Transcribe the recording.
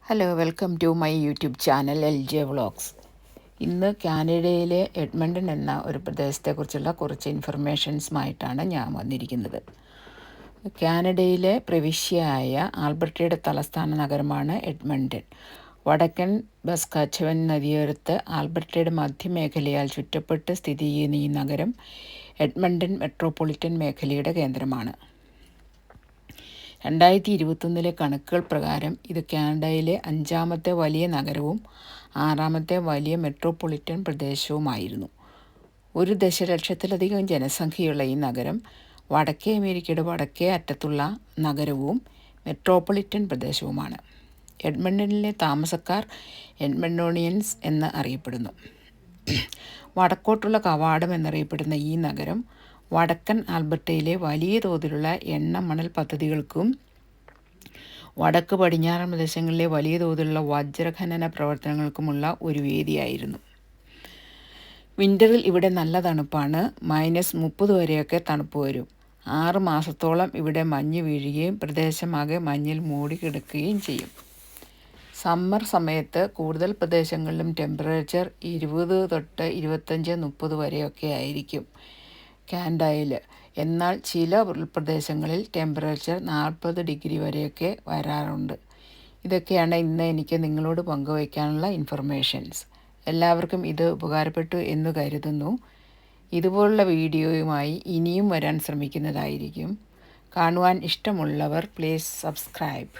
Hello, welcome to my YouTube channel LJ vlogs. ഇന്ന് കാനഡയിലെ Edmonton എന്ന ഒരു പ്രദേശത്തെക്കുറിച്ചുള്ള കുറച്ച് ഇൻഫർമേഷൻസുമായിട്ടാണ് ഞാൻ വന്നിരിക്കുന്നത്. കാനഡയിലെ പ്രവിശ്യയായ ആൽബർട്ടയുടെ തലസ്ഥാന നഗരമാണ് എഡ്മണ്ടൺ. വടക്കൻ സസ്കാച്ചവൻ നദിയോരത്ത് ആൽബർട്ടയുടെ മധ്യമേഖലയാൽ ചുറ്റപ്പെട്ട് സ്ഥിതി ചെയ്യുന്ന ഈ നഗരം എഡ്മണ്ടൺ മെട്രോപൊളിറ്റൻ മേഖലയുടെ കേന്ദ്രമാണ്. 2021 കണക്കുകൾ പ്രകാരം ഇത് കാനഡയിലെ 5ാമത്തെ വലിയ നഗരവും 6ാമത്തെ വലിയ മെട്രോപൊളിറ്റൻ പ്രദേശവുമായിരുന്നു. 1 ദശലക്ഷത്തിലധികം ജനസംഖ്യയുള്ള ഈ നഗരം വടക്കേ അമേരിക്കയുടെ വടക്കേ അറ്റത്തുള്ള നഗരവും മെട്രോപൊളിറ്റൻ പ്രദേശവുമാണ്. എഡ്മണ്ടണിലെ താമസക്കാർ എഡ്മണ്ടോണിയൻസ് എന്ന് അറിയപ്പെടുന്നു. വടക്കോട്ടുള്ള കവാടം എന്നറിയപ്പെടുന്ന ഈ നഗരം വടക്കൻ ആൽബർട്ടയിലെ വലിയ തോതിലുള്ള എണ്ണ മണൽ പദ്ധതികൾക്കും വടക്ക് പടിഞ്ഞാറൻ പ്രദേശങ്ങളിലെ വലിയ തോതിലുള്ള വജ്രഖനന പ്രവർത്തനങ്ങൾക്കുമുള്ള ഒരു വേദിയായിരുന്നു. വിൻ്ററിൽ ഇവിടെ നല്ല തണുപ്പാണ്. -30 വരെയൊക്കെ തണുപ്പ് വരും. 6 മാസത്തോളം ഇവിടെ മഞ്ഞ് വീഴുകയും പ്രദേശമാകെ മഞ്ഞിൽ മൂടി കിടക്കുകയും ചെയ്യും. സമ്മർ സമയത്ത് കൂടുതൽ പ്രദേശങ്ങളിലും ടെമ്പറേച്ചർ 20 തൊട്ട് 25-30 വരെയൊക്കെ ആയിരിക്കും കാനഡയിൽ. എന്നാൽ ചില ഉൾപ്രദേശങ്ങളിൽ ടെമ്പറേച്ചർ 40 ഡിഗ്രി വരെയൊക്കെ വരാറുണ്ട്. ഇതൊക്കെയാണ് ഇന്ന് എനിക്ക് നിങ്ങളോട് പങ്കുവയ്ക്കാനുള്ള ഇൻഫർമേഷൻസ്. എല്ലാവർക്കും ഇത് ഉപകാരപ്പെട്ടു എന്ന് കരുതുന്നു. ഇതുപോലുള്ള വീഡിയോയുമായി ഇനിയും വരാൻ ശ്രമിക്കുന്നതായിരിക്കും. കാണുവാൻ ഇഷ്ടമുള്ളവർ പ്ലീസ് സബ്സ്ക്രൈബ്.